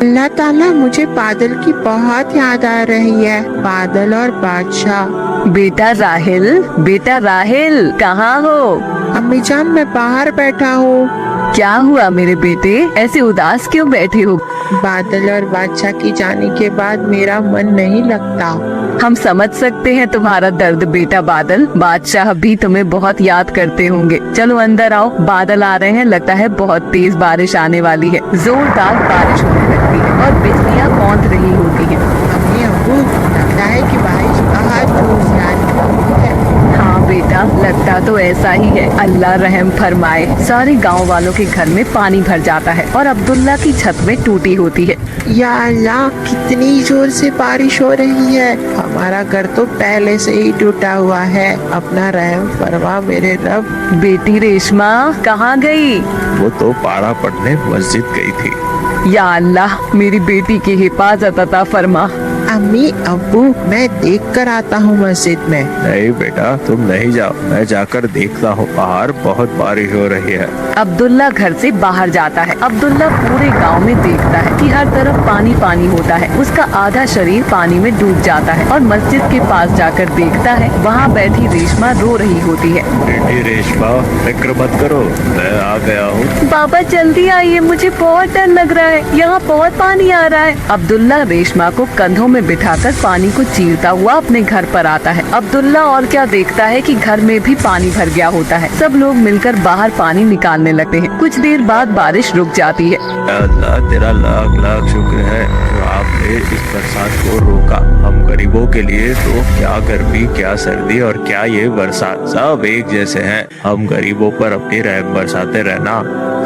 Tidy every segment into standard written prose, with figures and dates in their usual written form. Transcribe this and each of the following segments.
अल्लाह ताला, मुझे बादल की बहुत याद आ रही है। बादल और बादशाह। बेटा राहिल कहाँ हो? अम्मी जान, मैं बाहर बैठा हूँ। क्या हुआ मेरे बेटे, ऐसे उदास क्यों बैठे हो? बादल और बादशाह की जाने के बाद मेरा मन नहीं लगता। हम समझ सकते हैं तुम्हारा दर्द बेटा। बादल बादशाह भी तुम्हें बहुत याद करते होंगे। चलो अंदर आओ, बादल आ रहे हैं, लगता है बहुत तेज बारिश आने वाली है। जोरदार बारिश होने लगती है और बिजलियाँ कौंध रही होती हैं। अम्मी अब्बू, लगता है कि बारिश बहुत जोर से आने वाली है। हाँ बेटा, लगता तो ऐसा ही है। अल्लाह रहम फरमाए। सारे गांव वालों के घर में पानी भर जाता है और अब्दुल्ला की छत में टूटी होती है। या अल्लाह, कितनी जोर से बारिश हो रही है। हमारा घर तो पहले से ही टूटा हुआ है। अपना रहम फरमा मेरे रब। बेटी रेशमा कहाँ गई? वो तो पारा पढ़ने मस्जिद गई थी। या अल्लाह, मेरी बेटी की हिफाजत अता फरमा। अम्मी अब्बू, मैं देख कर आता हूँ मस्जिद में। नहीं बेटा, तुम नहीं जाओ, मैं जाकर देखता हूँ। बाहर बहुत बारिश हो रही है। अब्दुल्ला घर से बाहर जाता है। अब्दुल्ला पूरे गांव में देखता है कि हर तरफ पानी पानी होता है। उसका आधा शरीर पानी में डूब जाता है और मस्जिद के पास जाकर देखता है, वहाँ बैठी रेशमा रो रही होती है। बेटी रेशमा, फिक्र मत करो, मैं आ गया हूँ। बाबा जल्दी आइए, मुझे बहुत डर लग रहा है, यहाँ बहुत पानी आ रहा है। अब्दुल्ला रेशमा को कंधों में बिठाकर पानी को चीरता हुआ अपने घर पर आता है। अब्दुल्ला और क्या देखता है कि घर में भी पानी भर गया होता है। सब लोग मिलकर बाहर पानी निकालने लगते हैं। कुछ देर बाद बारिश रुक जाती है। अल्लाह तेरा लाख लाख शुक्र है जो आपने इस बरसात को रोका। हम गरीबों के लिए तो क्या गर्मी, क्या सर्दी और क्या ये बरसात, सब एक जैसे हैं। हम गरीबों पर अपनी रहम बरसाते रहना।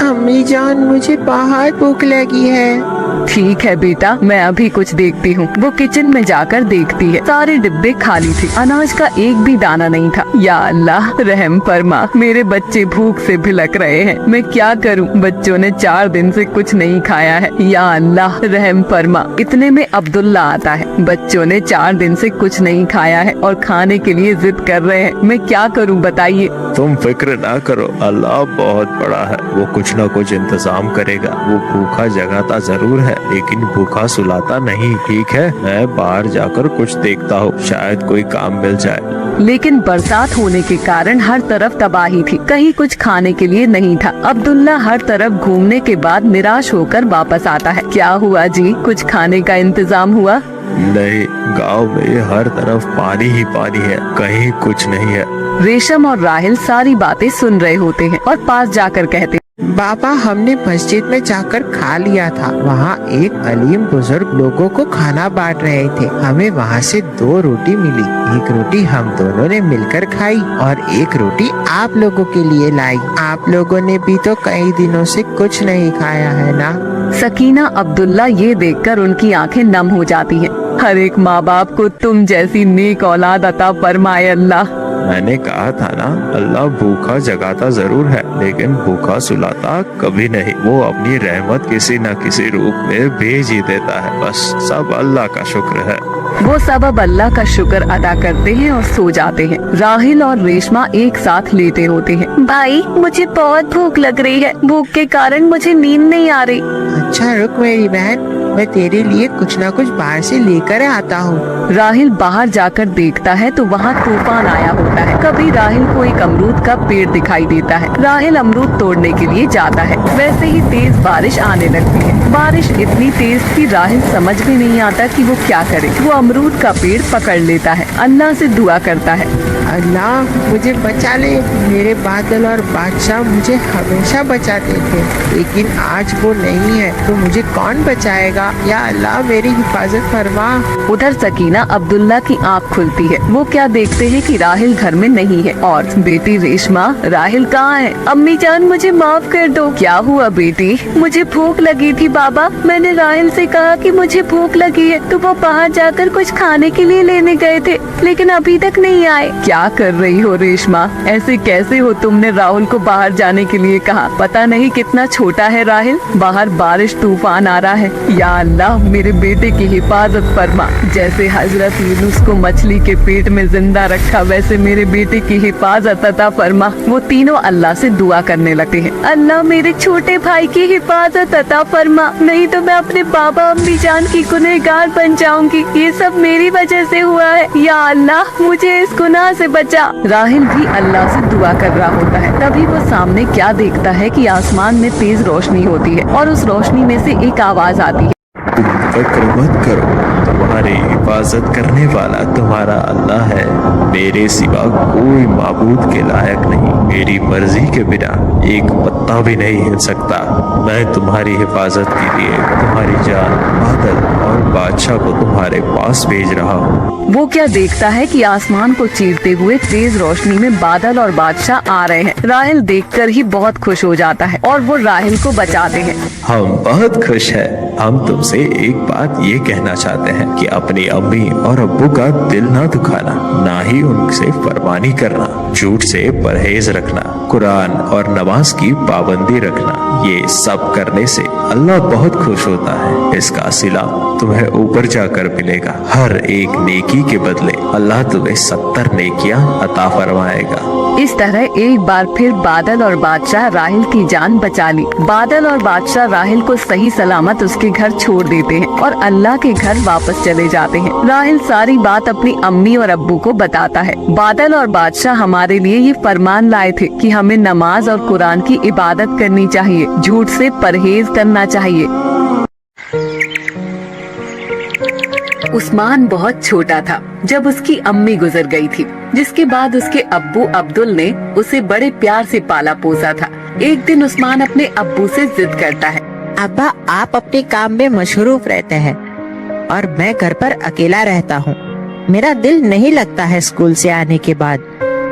अम्मी जान, मुझे बहुत भूख लगी है। ठीक है बेटा, मैं अभी कुछ देखती हूँ। वो किचन में जाकर देखती है, सारे डिब्बे खाली थे, अनाज का एक भी दाना नहीं था। या अल्लाह रहम फरमा, मेरे बच्चे भूख से भिलक रहे हैं, मैं क्या करूँ? बच्चों ने 4 दिन से कुछ नहीं खाया है। या अल्लाह रहम फरमा। इतने में अब्दुल्ला आता है। बच्चों ने 4 दिन से कुछ नहीं खाया है और खाने के लिए जिद कर रहे हैं, मैं क्या करूँ बताइए? तुम फिक्र ना करो, अल्लाह बहुत बड़ा है, वो कुछ न कुछ इंतजाम करेगा। वो भूखा जगाता जरूर है लेकिन भूखा सुलाता नहीं। ठीक है, मैं बाहर जाकर कुछ देखता हूँ, शायद कोई काम मिल जाए। लेकिन बरसात होने के कारण हर तरफ तबाही थी, कहीं कुछ खाने के लिए नहीं था। अब्दुल्ला हर तरफ घूमने के बाद निराश होकर वापस आता है। क्या हुआ जी, कुछ खाने का इंतजाम हुआ? नहीं, गांव में हर तरफ पानी ही पानी है, कहीं कुछ नहीं है। रेशम और राहिल सारी बातें सुन रहे होते हैं और पास जाकर कहते, बाबा, हमने मस्जिद में जाकर खा लिया था। वहाँ एक अलीम बुजुर्ग लोगों को खाना बांट रहे थे। हमें वहाँ से 2 रोटी मिली। एक रोटी हम दोनों ने मिलकर खाई और एक रोटी आप लोगों के लिए लाई। आप लोगों ने भी तो कई दिनों से कुछ नहीं खाया है ना? सकीना अब्दुल्ला ये देखकर उनकी आंखें नम हो जाती हैं। हर एक माँ बाप को तुम जैसी नेक औलाद अता फरमाए अल्लाह। मैंने कहा था ना, अल्लाह भूखा जगाता जरूर है लेकिन भूखा सुलाता कभी नहीं। वो अपनी रहमत किसी न किसी रूप में भेज ही देता है। बस सब अल्लाह का शुक्र है। वो सब अब अल्लाह का शुक्र अदा करते हैं और सो जाते हैं। राहिल और रेशमा एक साथ लेटे होते हैं। भाई, मुझे बहुत भूख लग रही है, भूख के कारण मुझे नींद नहीं आ रही। अच्छा रुक मेरी बहन, मैं तेरे लिए कुछ ना कुछ बाहर से लेकर आता हूँ। राहिल बाहर जाकर देखता है तो वहाँ तूफान आया होता है। कभी राहिल को एक अमरूद का पेड़ दिखाई देता है। राहिल अमरूद तोड़ने के लिए जाता है। वैसे ही तेज बारिश आने लगती है। बारिश इतनी तेज कि राहिल समझ में नहीं आता कि वो क्या करे। वो अमरूद का पेड़ पकड़ लेता है, अल्लाह से दुआ करता है, अल्लाह मुझे बचा ले। मेरे बादल और बादशाह मुझे हमेशा बचाते थे, लेकिन आज वो नहीं है तो मुझे कौन बचाएगा? या अल्लाह मेरी हिफाजत फरमा। उधर सकीना अब्दुल्ला की आँख खुलती है। वो क्या देखते हैं कि राहिल घर में नहीं है और बेटी रेशमा, राहिल कहाँ है? अम्मी जान, मुझे माफ कर दो। क्या हुआ बेटी? मुझे भूख लगी थी बाबा, मैंने राहिल से कहा कि मुझे भूख लगी है तो वो बाहर जाकर कुछ खाने के लिए लेने गए थे, लेकिन अभी तक नहीं आए। क्या क्या कर रही हो रेशमा? ऐसे कैसे हो? तुमने राहुल को बाहर जाने के लिए कहा। पता नहीं कितना छोटा है राहिल। बाहर बारिश तूफान आ रहा है। या अल्लाह, मेरे बेटे की हिफाजत फरमा। जैसे हजरत यूनुस को मछली के पेट में जिंदा रखा, वैसे मेरे बेटे की हिफाजत अता फरमा। वो तीनों अल्लाह से दुआ करने लगते हैं। अल्लाह, मेरे छोटे भाई की हिफाजत अता फरमा, नहीं तो मैं अपने बाबा अम्मी जान की गुनहगार बन जाऊंगी। ये सब मेरी वजह से हुआ है। या अल्लाह, मुझे इस गुनाह से बचा। राहिल भी अल्लाह से दुआ कर रहा होता है। तभी वो सामने क्या देखता है कि आसमान में तेज रोशनी होती है और उस रोशनी में से एक आवाज आती है। तुम फिक्र मत करो, तुम्हारी हिफाजत करने वाला तुम्हारा अल्लाह है। मेरे सिवा कोई माबूद के लायक नहीं। मेरी मर्जी के बिना एक पत्ता भी नहीं हिल सकता। मैं तुम्हारी हिफाजत के लिए तुम्हारी जान, बादल और बादशाह को तुम्हारे पास भेज रहा हूँ। वो क्या देखता है कि आसमान को चीरते हुए तेज रोशनी में बादल और बादशाह आ रहे हैं। राहिल देखकर ही बहुत खुश हो जाता है और वो राहिल को बचाते हैं। हम बहुत खुश हैं। हम तुमसे एक बात ये कहना चाहते हैं कि अपनी अम्मी और अब्बू का दिल ना दुखाना, ना ही उनसे फरमानी करना, झूठ से परहेज रखना, कुरान और नमाज की पाबंदी रखना। ये सब करने से अल्लाह बहुत खुश होता है। इसका सिला तुम्हें ऊपर जाकर मिलेगा। हर एक नेकी के बदले अल्लाह तुम्हें 70 नेकियां अता फरमाएगा। इस तरह एक बार फिर बादल और बादशाह राहिल की जान बचा ली। बादल और बादशाह राहिल को सही सलामत उसके घर छोड़ देते हैं और अल्लाह के घर वापस चले जाते हैं। राहिल सारी बात अपनी अम्मी और अब्बू को बताता है। बादल और बादशाह हमारे लिए ये फरमान लाए थे कि हमें नमाज और कुरान की इबादत करनी चाहिए, झूठ से परहेज करना चाहिए। उस्मान बहुत छोटा था जब उसकी अम्मी गुजर गई थी, जिसके बाद उसके अब्बू अब्दुल ने उसे बड़े प्यार से पाला पोसा था। एक दिन उस्मान अपने अब्बू से जिद करता है। अब्बा, आप अपने काम में मशरूफ रहते हैं और मैं घर पर अकेला रहता हूँ। मेरा दिल नहीं लगता है स्कूल से आने के बाद।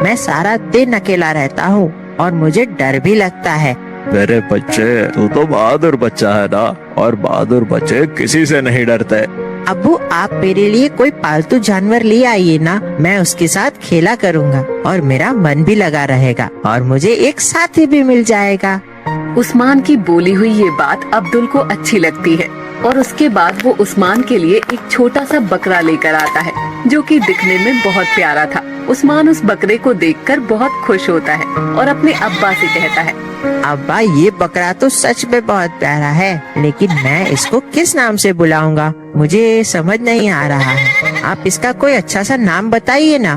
मैं सारा दिन अकेला रहता हूँ और मुझे डर भी लगता है। मेरे बच्चे, तू तो बहादुर बच्चा है ना, और बहादुर बच्चे किसी से नहीं डरते। अब्बू, आप मेरे लिए कोई पालतू जानवर ले आइए ना। मैं उसके साथ खेला करूँगा और मेरा मन भी लगा रहेगा और मुझे एक साथी भी मिल जाएगा। उस्मान की बोली हुई ये बात अब्दुल को अच्छी लगती है और उसके बाद वो उस्मान के लिए एक छोटा सा बकरा लेकर आता है, जो कि दिखने में बहुत प्यारा था। उस्मान उस बकरे को देखकर बहुत खुश होता है और अपने अब्बा से कहता है। अब्बा, ये बकरा तो सच में बहुत प्यारा है, लेकिन मैं इसको किस नाम से बुलाऊंगा? मुझे समझ नहीं आ रहा है। आप इसका कोई अच्छा सा नाम बताइए ना।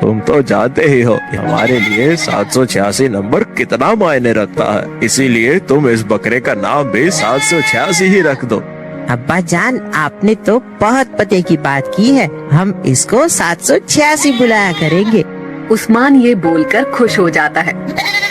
तुम तो जानते ही हो कि हमारे लिए 786 नंबर कितना मायने रखता है, इसीलिए तुम इस बकरे का नाम भी 786 ही रख दो। अब्बा जान, आपने तो बहुत पते की बात की है। हम इसको 786 बुलाया करेंगे। उस्मान ये बोलकर खुश हो जाता है।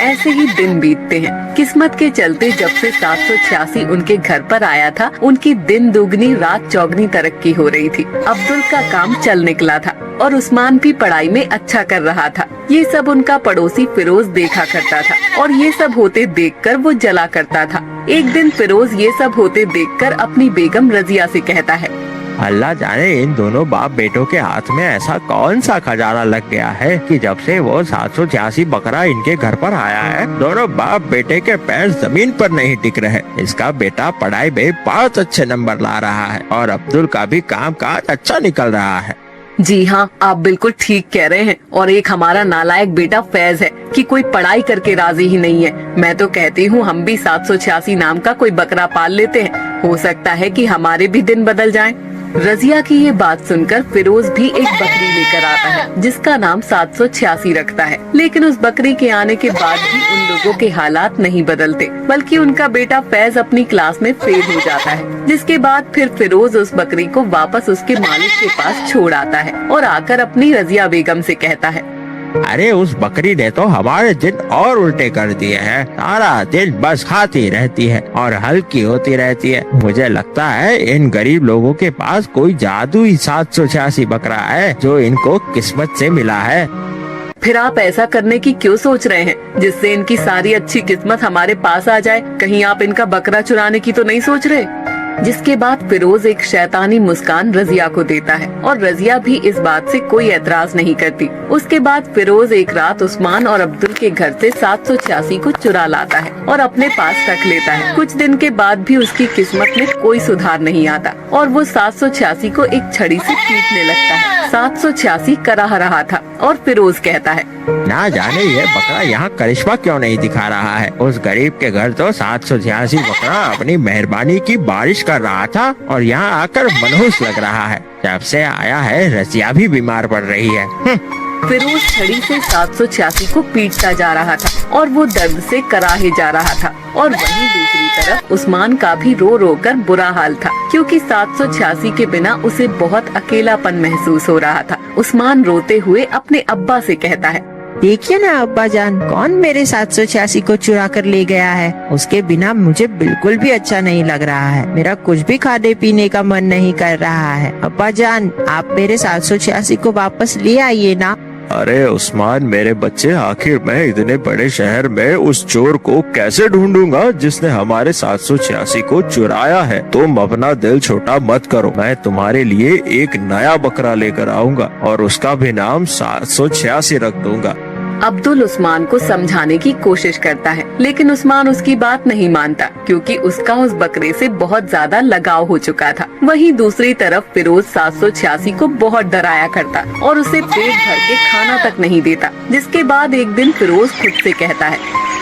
ऐसे ही दिन बीतते हैं। किस्मत के चलते जब से 786 उनके घर पर आया था, उनकी दिन दुगनी रात चौगनी तरक्की हो रही थी। अब्दुल का काम चल निकला था और उस्मान भी पढ़ाई में अच्छा कर रहा था। ये सब उनका पड़ोसी फिरोज देखा करता था और ये सब होते देखकर वो जला करता था। एक दिन फिरोज ये सब होते देखकर अपनी बेगम रजिया से कहता है। अल्लाह जाने इन दोनों बाप बेटों के हाथ में ऐसा कौन सा खजाना लग गया है कि जब से वो 786 बकरा इनके घर पर आया है, दोनों बाप बेटे के पैर जमीन पर नहीं टिक रहे। इसका बेटा पढ़ाई में बहुत अच्छे नंबर ला रहा है और अब्दुल का भी काम काज अच्छा निकल रहा है। जी हाँ, आप बिल्कुल ठीक कह रहे हैं। और एक हमारा नालायक बेटा फैज है कि कोई पढ़ाई करके राजी ही नहीं है। मैं तो कहती हूँ हम भी 786 नाम का कोई बकरा पाल लेते हैं, हो सकता है कि हमारे भी दिन बदल जाएं। रजिया की ये बात सुनकर फिरोज भी एक बकरी लेकर आता है, जिसका नाम 786 रखता है। लेकिन उस बकरी के आने के बाद भी उन लोगों के हालात नहीं बदलते, बल्कि उनका बेटा फैज अपनी क्लास में फेल हो जाता है। जिसके बाद फिर फिरोज उस बकरी को वापस उसके मालिक के पास छोड़ आता है और आकर अपनी रजिया बेगम से कहता है। अरे उस बकरी ने तो हमारे दिन और उल्टे कर दिए हैं। सारा दिन बस खाती रहती है और हल्की होती रहती है। मुझे लगता है इन गरीब लोगों के पास कोई जादुई 786 बकरा है जो इनको किस्मत से मिला है। फिर आप ऐसा करने की क्यों सोच रहे हैं जिससे इनकी सारी अच्छी किस्मत हमारे पास आ जाए? कहीं आप इनका बकरा चुराने की तो नहीं सोच रहे? जिसके बाद फिरोज एक शैतानी मुस्कान रजिया को देता है और रजिया भी इस बात से कोई एतराज नहीं करती। उसके बाद फिरोज एक रात उस्मान और अब्दुल के घर से 786 को चुरा लाता है और अपने पास रख लेता है। कुछ दिन के बाद भी उसकी किस्मत में कोई सुधार नहीं आता और वो 786 को एक छड़ी से पीटने लगता है। 786 कराह रहा था और फिरोज कहता है, ना जाने ये बकरा यहाँ करिश्मा क्यों नहीं दिखा रहा है। उस गरीब के घर तो 786 बकरा अपनी मेहरबानी की बारिश कर रहा था और यहाँ आकर मनहूस लग रहा है। जब से आया है रसिया भी बीमार पड़ रही है। फिरोज छड़ी से 786 को पीटता जा रहा था और वो दर्द से कराहे जा रहा था और वहीं दूसरी तरफ उस्मान का भी रो रो कर बुरा हाल था, क्योंकि 786 के बिना उसे बहुत अकेलापन महसूस हो रहा था। उस्मान रोते हुए अपने अब्बा से कहता है, देखिए ना अब्बा जान, कौन मेरे 786 को चुरा कर ले गया है। उसके बिना मुझे बिल्कुल भी अच्छा नहीं लग रहा है। मेरा कुछ भी खाने पीने का मन नहीं कर रहा है। अब्बा जान, आप मेरे 786 को वापस ले आइए ना। अरे उस्मान मेरे बच्चे, आखिर मैं इतने बड़े शहर में उस चोर को कैसे ढूंढूंगा जिसने हमारे 786 को चुराया है। तुम अपना दिल छोटा मत करो, मैं तुम्हारे लिए एक नया बकरा लेकर आऊंगा और उसका भी नाम 786 रख दूंगा। अब्दुल उस्मान को समझाने की कोशिश करता है, लेकिन उस्मान उसकी बात नहीं मानता, क्योंकि उसका उस बकरे से बहुत ज्यादा लगाव हो चुका था। वहीं दूसरी तरफ फिरोज 786 को बहुत डराया करता और उसे पेट भर के खाना तक नहीं देता। जिसके बाद एक दिन फिरोज खुद से कहता है,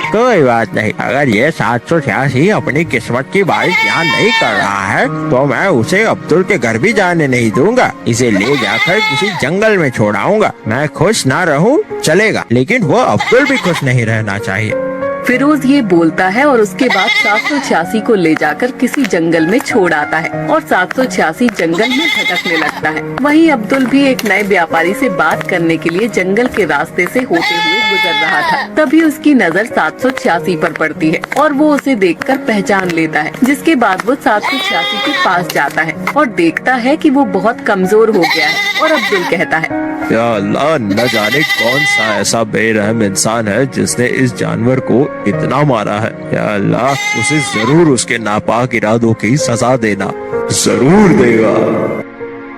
कोई बात नहीं, अगर ये 786 अपनी किस्मत की बारिश यहाँ नहीं कर रहा है तो मैं उसे अब्दुल के घर भी जाने नहीं दूंगा। इसे ले जाकर किसी जंगल में छोड़ाऊंगा। मैं खुश ना रहूं चलेगा, लेकिन वो अब्दुल भी खुश नहीं रहना चाहिए। फिरोज ये बोलता है और उसके बाद 786 को ले जाकर किसी जंगल में छोड़ आता है और 786 जंगल में भटकने लगता है। वहीं अब्दुल भी एक नए व्यापारी से बात करने के लिए जंगल के रास्ते से होते हुए गुजर रहा था। तभी उसकी नजर 786 पर पड़ती है और वो उसे देखकर पहचान लेता है। जिसके बाद वो 786 के पास जाता है और देखता है कि वो बहुत कमजोर हो गया है और अब्दुल कहता है, या अल्लाह, न जाने कौन सा ऐसा बेरहम इंसान है जिसने इस जानवर को इतना मारा है। या अल्लाह, उसे जरूर उसके नापाक इरादों की सजा देना, जरूर देगा।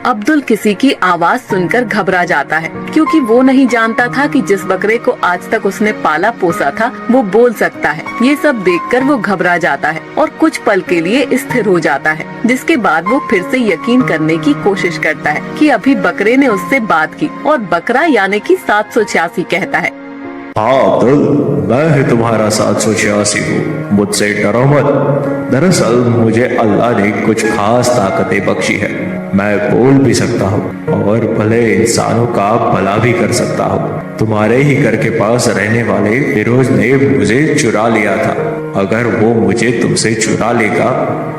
अब्दुल किसी की आवाज सुनकर घबरा जाता है, क्योंकि वो नहीं जानता था कि जिस बकरे को आज तक उसने पाला पोसा था वो बोल सकता है। ये सब देखकर वो घबरा जाता है और कुछ पल के लिए स्थिर हो जाता है। जिसके बाद वो फिर से यकीन करने की कोशिश करता है कि अभी बकरे ने उससे बात की और बकरा यानी कि 786 कहता है, हाँ अब्दुल, मैं ही तुम्हारा 786 हूँ, मुझसे डरो मत। दरअसल मुझे अल्लाह ने कुछ खास ताकतें बख्शी है। मैं बोल भी सकता हूँ और भले इंसानों का भला भी कर सकता हूँ। तुम्हारे ही घर के पास रहने वाले फिरोज ने मुझे चुरा लिया था। अगर वो मुझे तुमसे चुरा लेगा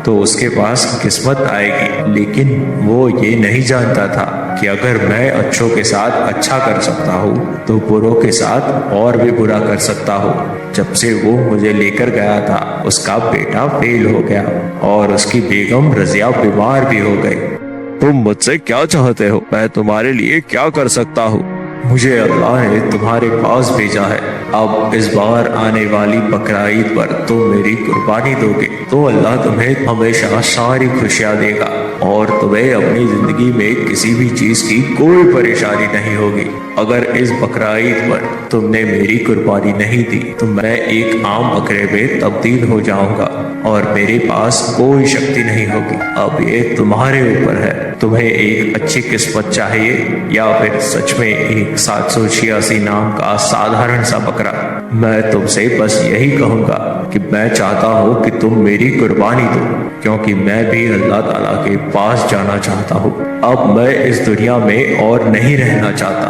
तो उसके पास किस्मत आएगी, लेकिन वो ये नहीं जानता था कि अगर मैं अच्छों के साथ अच्छा कर सकता हूँ तो बुरों के साथ और भी बुरा कर सकता हूँ। जब से वो मुझे लेकर गया था उसका बेटा फेल हो गया और उसकी बेगम रजिया बीमार भी हो गई। तुम मुझसे क्या चाहते हो? मैं तुम्हारे लिए क्या कर सकता हूँ? मुझे अल्लाह ने तुम्हारे पास भेजा है। अब इस बार आने वाली बकरा ईद पर तुम मेरी कुर्बानी दोगे तो अल्लाह तुम्हें हमेशा सारी खुशियाँ देगा और तुम्हें अपनी जिंदगी में किसी भी चीज की कोई परेशानी नहीं होगी। अगर इस बकरा ईद पर तुमने मेरी कुर्बानी नहीं दी तो मैं एक आम बकरे में तब्दील हो जाऊंगा और मेरे पास कोई शक्ति नहीं होगी। अब ये तुम्हारे ऊपर है, तुम्हें एक अच्छी किस्मत चाहिए या फिर सच में एक 786 नाम का साधारण सा बकरा। मैं तुमसे बस यही कहूंगा कि मैं चाहता हूँ कि तुम मेरी कुर्बानी दो, क्योंकि मैं भी अल्लाह ताला के पास जाना चाहता हूँ। अब मैं इस दुनिया में और नहीं रहना चाहता,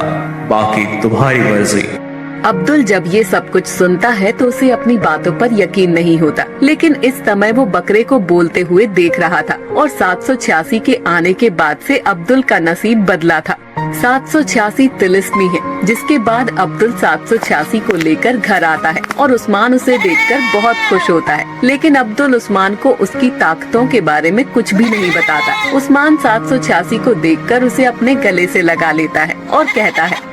बाकी तुम्हारी मर्जी। अब्दुल जब ये सब कुछ सुनता है तो उसे अपनी बातों पर यकीन नहीं होता, लेकिन इस समय वो बकरे को बोलते हुए देख रहा था और 786 के आने के बाद से अब्दुल का नसीब बदला था। 786 तिलिस्मी है। जिसके बाद अब्दुल 786 को लेकर घर आता है और उस्मान उसे देखकर बहुत खुश होता है, लेकिन अब्दुल उस्मान को उसकी ताकतों के बारे में कुछ भी नहीं बताता। उस्मान 786 को देखकर उसे अपने गले से लगा लेता है और कहता है,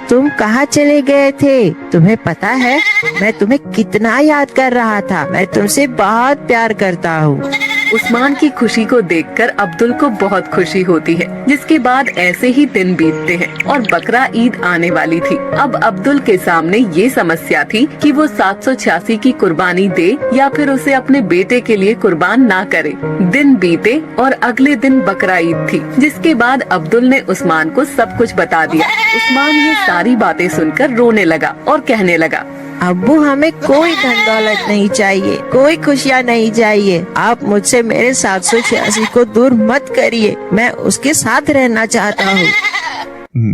तुम कहाँ चले गए थे? तुम्हें पता है मैं तुम्हें कितना याद कर रहा था। मैं तुमसे बहुत प्यार करता हूँ। उस्मान की खुशी को देखकर अब्दुल को बहुत खुशी होती है। जिसके बाद ऐसे ही दिन बीतते हैं और बकरा ईद आने वाली थी। अब अब्दुल के सामने ये समस्या थी कि वो 786 की कुर्बानी दे या फिर उसे अपने बेटे के लिए कुर्बान ना करे। दिन बीते और अगले दिन बकरा ईद थी। जिसके बाद अब्दुल ने उस्मान को सब कुछ बता दिया। उस्मान ये सारी बातें सुनकर रोने लगा और कहने लगा, अब्बू, हमें कोई धन दौलत नहीं चाहिए, कोई खुशियाँ नहीं चाहिए। आप मुझसे मेरे 786 को दूर मत करिए, मैं उसके साथ रहना चाहता हूँ।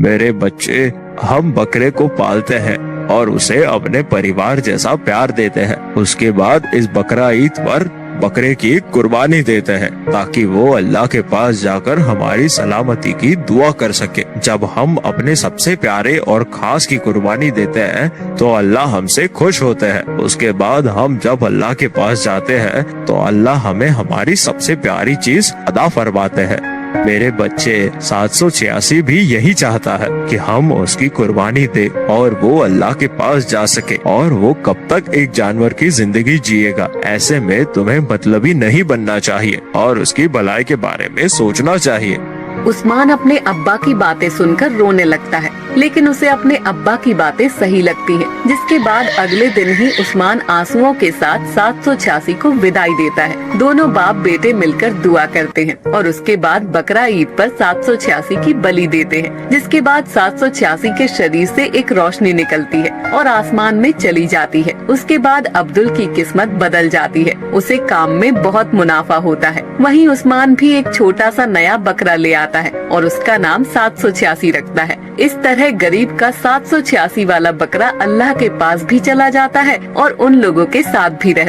मेरे बच्चे, हम बकरे को पालते हैं और उसे अपने परिवार जैसा प्यार देते हैं। उसके बाद इस बकरा ईद पर बकरे की कुर्बानी देते हैं ताकि वो अल्लाह के पास जाकर हमारी सलामती की दुआ कर सके। जब हम अपने सबसे प्यारे और खास की कुर्बानी देते हैं तो अल्लाह हमसे खुश होते हैं। उसके बाद हम जब अल्लाह के पास जाते हैं तो अल्लाह हमें हमारी सबसे प्यारी चीज अदा फरमाते हैं। मेरे बच्चे, 786 भी यही चाहता है कि हम उसकी कुर्बानी दे और वो अल्लाह के पास जा सके। और वो कब तक एक जानवर की जिंदगी जिएगा। ऐसे में तुम्हें मतलबी नहीं बनना चाहिए और उसकी भलाई के बारे में सोचना चाहिए। उस्मान अपने अब्बा की बातें सुनकर रोने लगता है, लेकिन उसे अपने अब्बा की बातें सही लगती हैं। जिसके बाद अगले दिन ही उस्मान आंसुओं के साथ 786 को विदाई देता है। दोनों बाप बेटे मिलकर दुआ करते हैं और उसके बाद बकरा ईद पर 786 की बलि देते हैं। जिसके बाद 786 के शरीर से एक रोशनी निकलती है और आसमान में चली जाती है। उसके बाद अब्दुल की किस्मत बदल जाती है। उसे काम में बहुत मुनाफा होता है। वहीं उस्मान भी एक छोटा सा नया बकरा ले आता है और उसका नाम 786 रखता है। इस तरह गरीब का 786 वाला बकरा अल्लाह के पास भी चला जाता है और उन लोगों के साथ भी रहता है।